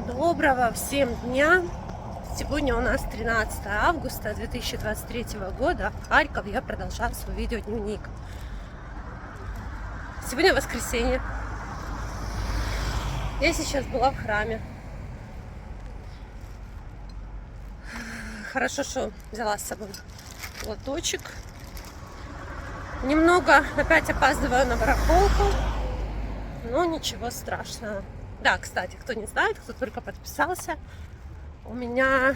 Доброго всем дня! Сегодня у нас 13 августа 2023 года. Харьков. Я продолжаю свой видеодневник. Сегодня воскресенье. Я сейчас была в храме. Хорошо, что взяла с собой лоточек. Немного опять опаздываю на барахолку, но ничего страшного. Да, кстати, кто не знает, кто только подписался, у меня...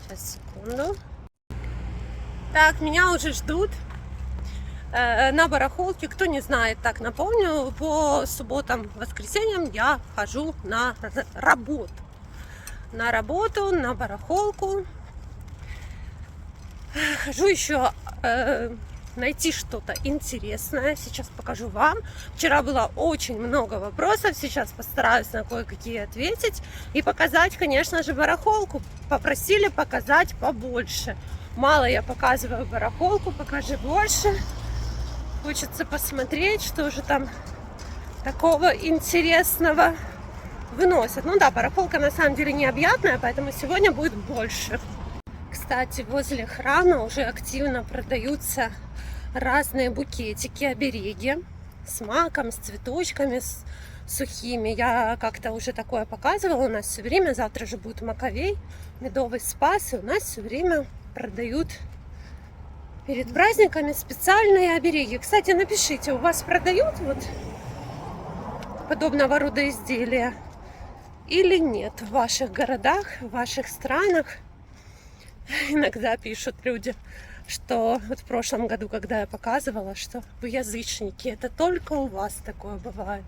Сейчас, секунду. Так, меня уже ждут на барахолке. Кто не знает, так напомню, по субботам, воскресеньям я хожу на работу. На барахолку. Хожу еще... найти что-то интересное. Сейчас покажу вам. Вчера было очень много вопросов. Сейчас постараюсь на кое-какие ответить. И показать, конечно же, барахолку. Попросили показать побольше. Мало я показываю барахолку. Покажи больше. Хочется посмотреть, что же там такого интересного выносят. Ну да, барахолка на самом деле необъятная, поэтому сегодня будет больше. Кстати, возле храма уже активно продаются разные букетики, обереги с маком, с цветочками, с сухими. Я как-то уже такое показывала. У нас все время, завтра же будет Маковей, медовый спас, и у нас все время продают перед праздниками специальные обереги. Кстати, напишите, у вас продают вот подобного рода изделия или нет в ваших городах, в ваших странах? Иногда пишут люди, что вот в прошлом году, когда я показывала, что вы язычники, это только у вас такое бывает.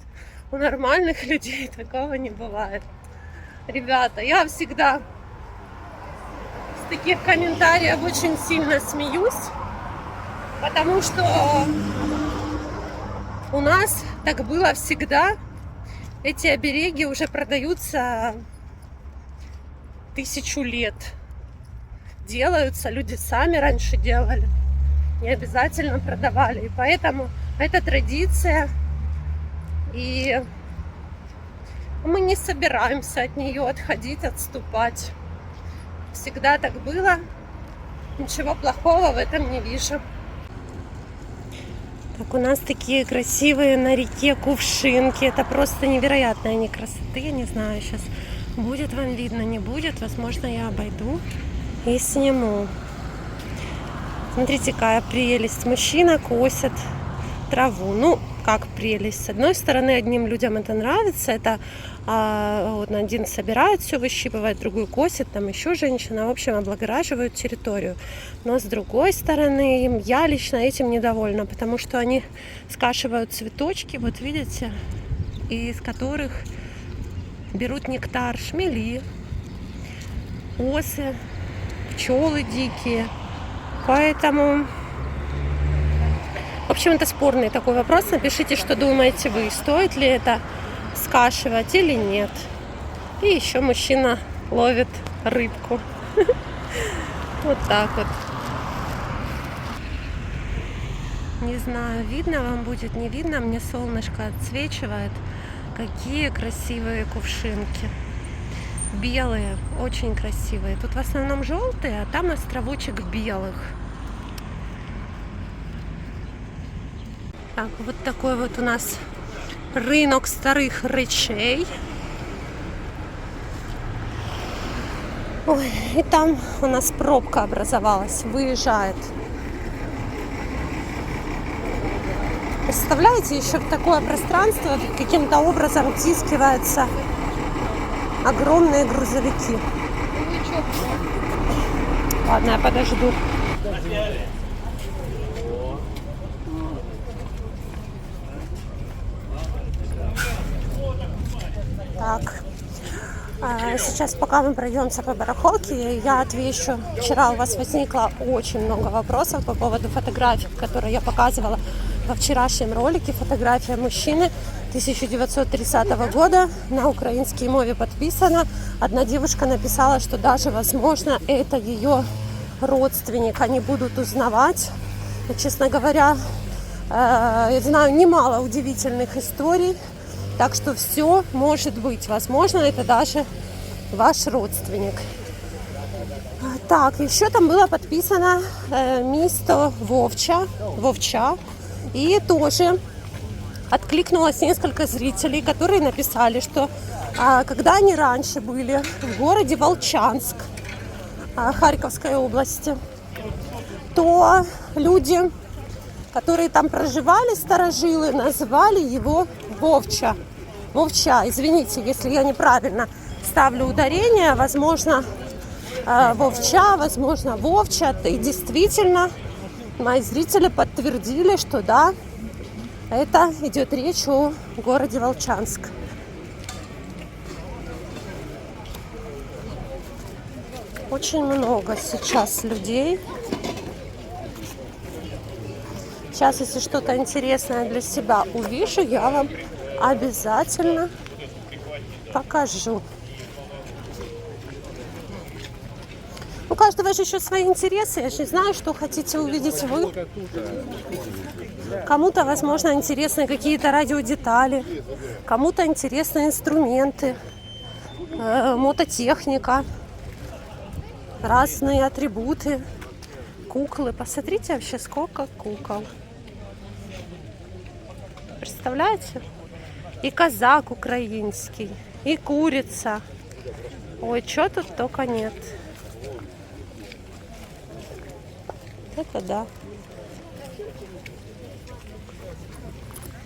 У нормальных людей такого не бывает. Ребята, я всегда с таких комментариев очень сильно смеюсь, потому что у нас так было всегда. Эти обереги уже продаются 1000 лет. Делаются, люди сами раньше делали, не обязательно продавали, и поэтому это традиция, и мы не собираемся от нее отходить, отступать. Всегда так было, ничего плохого в этом не вижу. Так, у нас такие красивые на реке кувшинки, это просто невероятные они красоты, я не знаю, сейчас будет вам видно, не будет, возможно, я обойду и сниму. Смотрите, какая прелесть. Мужчина косит траву. Ну, как прелесть. С одной стороны, одним людям это нравится. Это вот один собирает все, выщипывает, другой косит. Там еще женщина. В общем, облагораживают территорию. Но с другой стороны, я лично этим недовольна, потому что они скашивают цветочки, вот видите, из которых берут нектар шмели, осы, пчелы дикие. Поэтому, в общем, это спорный такой вопрос. Напишите, что думаете вы, стоит ли это скашивать или нет. И еще мужчина ловит рыбку. Вот так вот. Не знаю, видно вам будет, не видно. Мне солнышко отсвечивает. Какие красивые кувшинки. Белые, очень красивые. Тут в основном желтые, а там островочек белых. Так, вот такой вот у нас рынок старых речей. Ой, и там у нас пробка образовалась, выезжает. Представляете, еще в такое пространство каким-то образом втискивается огромные грузовики. Ладно, я подожду. Так. Сейчас, пока мы пройдемся по барахолке, я отвечу. Вчера у вас возникло очень много вопросов по поводу фотографий, которые я показывала во вчерашнем ролике. Фотография мужчины 1930 года, на украинской мове подписана. Одна девушка написала, что даже, возможно, это ее родственник. Они будут узнавать. Честно говоря, я знаю немало удивительных историй Так что все может быть. Возможно, это даже ваш родственник. Так, еще там было подписано место Вовча. И тоже откликнулось несколько зрителей, которые написали, что когда они раньше были в городе Волчанск, Харьковской области, то люди, которые там проживали, старожилы, называли его Вовча. Извините, если я неправильно ставлю ударение, возможно, Вовча, возможно, Вовча. И действительно, мои зрители подтвердили, что да, это идет речь о городе Волчанск. Очень много сейчас людей. Сейчас, если что-то интересное для себя увижу, я вам обязательно покажу. У каждого же еще свои интересы. Я же не знаю, что хотите увидеть вы. Кому-то, возможно, интересны какие-то радиодетали, кому-то интересны инструменты, мототехника, разные атрибуты, куклы. Посмотрите вообще, сколько кукол. Представляете? И казак украинский, и курица. Ой, что тут только нет. Это да.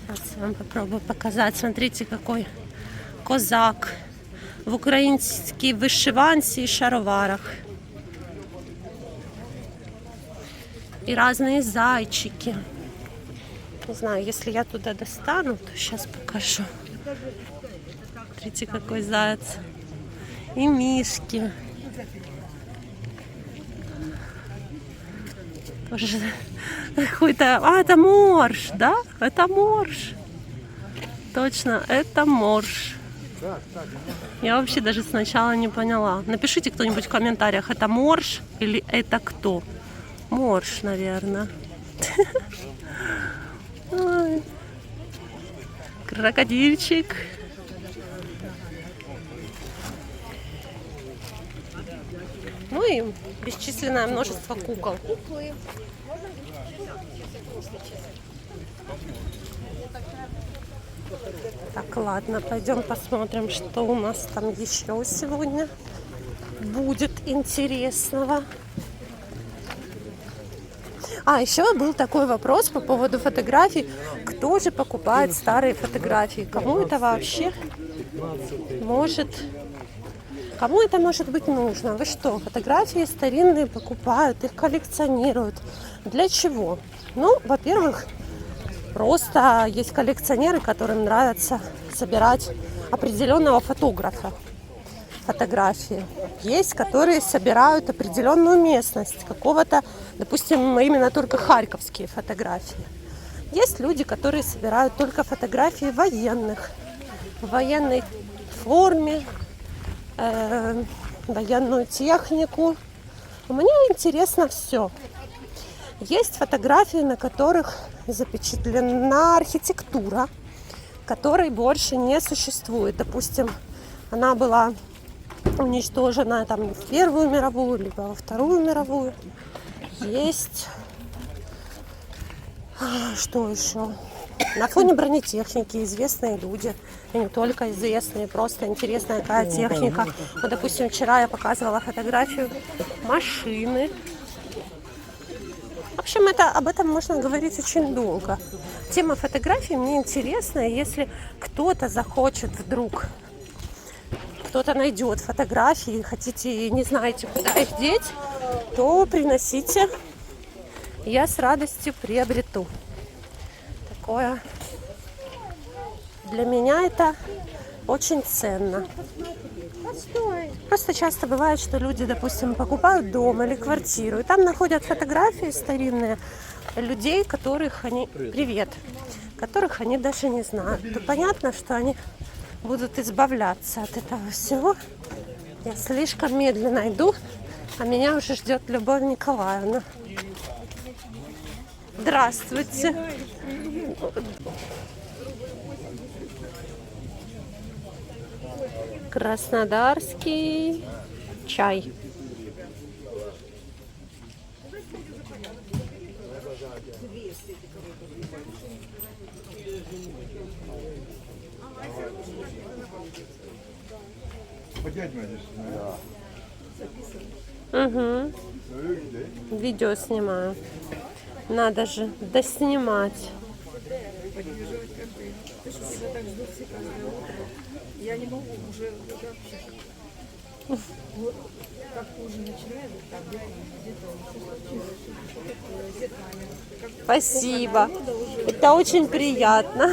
Сейчас я вам попробую показать. Смотрите, какой козак в украинской вышиванці и шароварах. И разные зайчики. Не знаю, если я туда достану, то сейчас покажу. Смотрите, какой заяц. И мишки. Боже, какой-то... это морж, да? Это морж. Точно, это морж. Я вообще даже сначала не поняла. Напишите кто-нибудь в комментариях, это морж или это кто? Морж, наверное. Крокодильчик. Ну и бесчисленное множество кукол. Так, ладно, пойдем посмотрим, что у нас там еще сегодня будет интересного. Еще был такой вопрос по поводу фотографий. Кто же покупает старые фотографии? Кому это вообще может быть нужно? Вы что, фотографии старинные покупают, их коллекционируют? Для чего? Ну, во-первых, просто есть коллекционеры, которым нравится собирать определенного фотографа фотографии. Есть, которые собирают определенную местность, какого-то, допустим, именно только харьковские фотографии. Есть люди, которые собирают только фотографии военных, в военной форме, военную технику. Мне интересно все. Есть фотографии, на которых запечатлена архитектура, которой больше не существует. Допустим, она была уничтожена там в Первую мировую, либо во Вторую мировую. Есть... Что еще? На фоне бронетехники известные люди, и не только известные, просто интересная какая техника. Вот, допустим, вчера я показывала фотографию машины. В общем, об этом можно говорить очень долго. Тема фотографий мне интересна, если кто-то захочет вдруг, кто-то найдет фотографии, хотите, не знаете, куда их деть, то приносите, я с радостью приобрету. Такое для меня это очень ценно. Просто часто бывает, что люди, допустим, покупают дом или квартиру, и там находят фотографии старинные людей, которых они даже не знают. То понятно, что они будут избавляться от этого всего. Я слишком медленно иду, а меня уже ждет Любовь Николаевна. Здравствуйте. Краснодарский чай. Угу. Видео снимаю. Надо же доснимать. Я не могу уже как уже начинает, так где-то. Спасибо. Это очень приятно.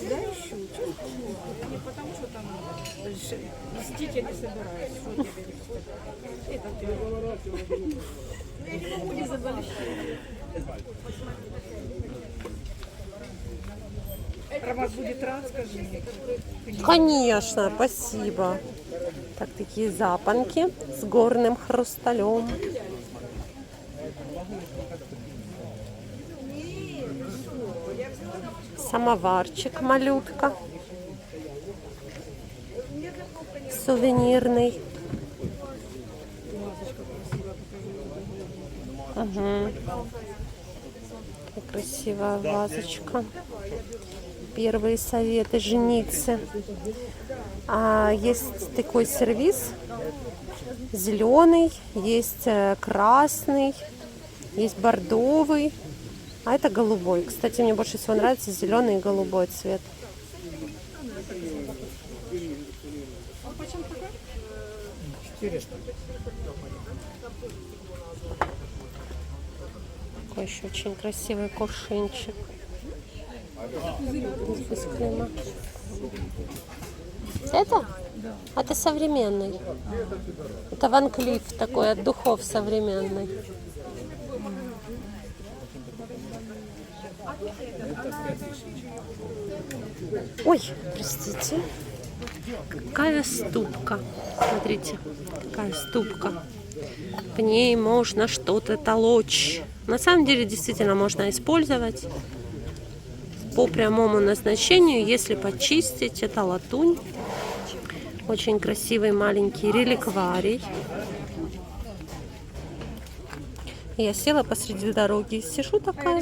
Да, ищу. Не потому что там мстить я не собираюсь. Это я не могу не заболеть. Роман будет рад, скажи мне. Конечно, спасибо. Так, такие запонки с горным хрусталем. Самоварчик малютка. Сувенирный. Угу. Красивая вазочка. Первые советы жениться. Есть такой сервиз. Зеленый, есть красный, есть бордовый. А это голубой. Кстати, мне больше всего нравится зеленый и голубой цвет. Такой еще очень красивый кувшинчик. Это? Да. Это современный. Это Ван Клиф такой от духов современный. Ой, простите. Какая ступка. Смотрите, какая ступка. В ней можно что-то толочь. На самом деле, действительно, можно использовать по прямому назначению, если почистить. Это латунь. Очень красивый маленький реликварий. Я села посреди дороги, сижу такая.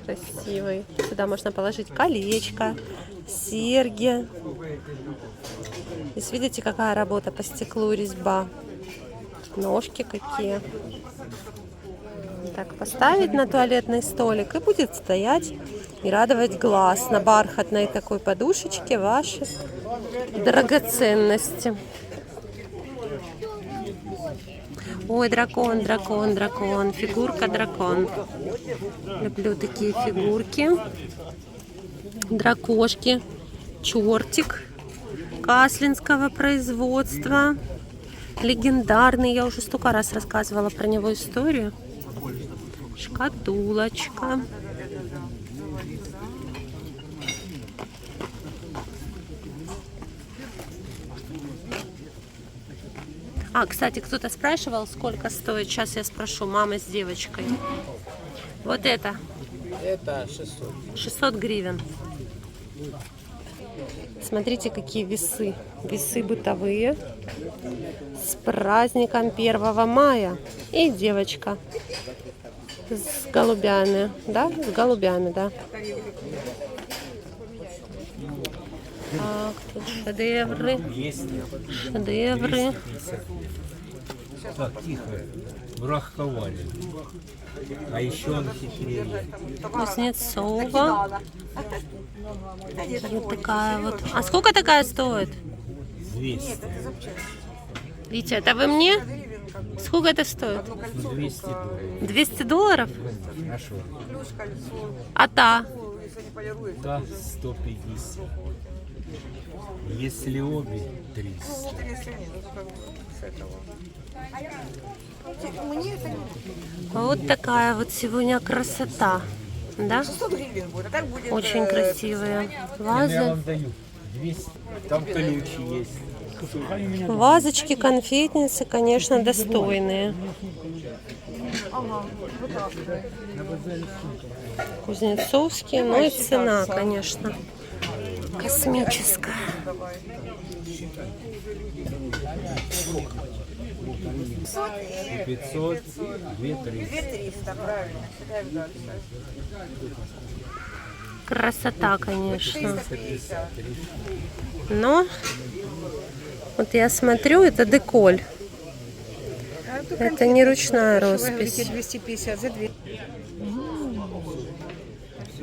Красивый. Сюда можно положить колечко, серьги. Здесь видите, какая работа по стеклу, резьба. Ножки какие. Так, поставить на туалетный столик и будет стоять и радовать глаз на бархатной такой подушечке ваши драгоценности. Ой, дракон, дракон, дракон, фигурка дракон. Люблю такие фигурки. Дракошки, чертик каслинского производства. Легендарный, я уже столько раз рассказывала про него историю. Шкатулочка. Кстати, кто-то спрашивал, сколько стоит. Сейчас я спрошу, мама с девочкой. Вот это. Это 600. 600 гривен. Смотрите, какие весы. Весы бытовые. С праздником 1 мая. И девочка с голубями. Да? С голубями, да. Так, тут шедевры. Шедевры. Так, тихо. Врахковали. А еще он хитрее. Кузнецова. Вот такая вот. А сколько такая стоит? 200. Витя, это вы мне? Сколько это стоит? 200 долларов. 200 долларов? А что? А та? Да, 150. Если обе, 300. Вот такая вот сегодня красота. Да? Очень красивые Я вазы. вам даю 200. Там колючий есть. Вазочки, конфетницы, конечно, достойные. Ага, вот так. Кузнецовский, ну и цена, конечно, космическая. И 500, 2 300. 300, правильно. Сюда и дальше. Красота, конечно. 350. Но вот я смотрю, это деколь. Это не ручная роспись. 250 за 2.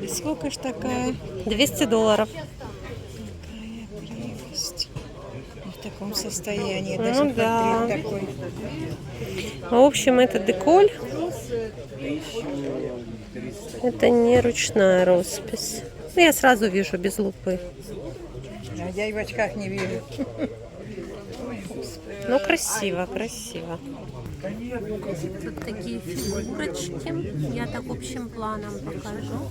И сколько ж такая? $200. Прелесть. В таком состоянии. Ну Даже да. портрет такой. В общем, это деколь. Это не ручная роспись. Ну, я сразу вижу без лупы. А я и в очках не вижу. Ну, красиво, красиво. Тут такие фигурочки. Я так общим планом покажу.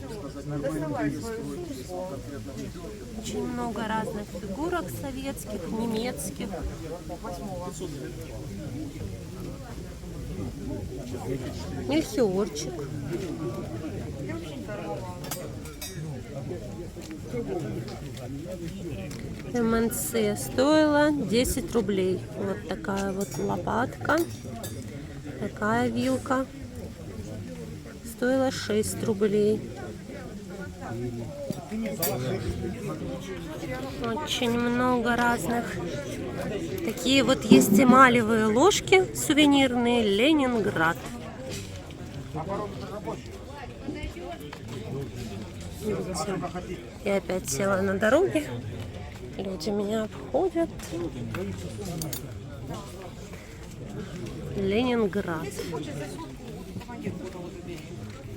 Очень много разных фигурок советских, немецких. Мельхиорчик. МНЦ стоила 10 рублей. Вот такая вот лопатка. Такая вилка. Стоила 6 рублей. Очень много разных. Такие вот есть эмалевые ложки сувенирные. Ленинград. Я опять села на дороге. Люди меня обходят. Ленинград.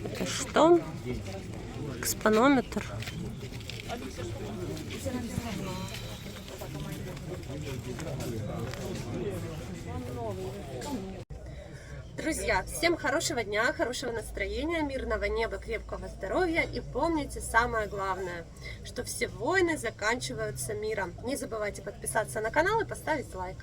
Это что? Экспонометр. Друзья, всем хорошего дня, хорошего настроения, мирного неба, крепкого здоровья. И помните самое главное, что все войны заканчиваются миром. Не забывайте подписаться на канал и поставить лайк.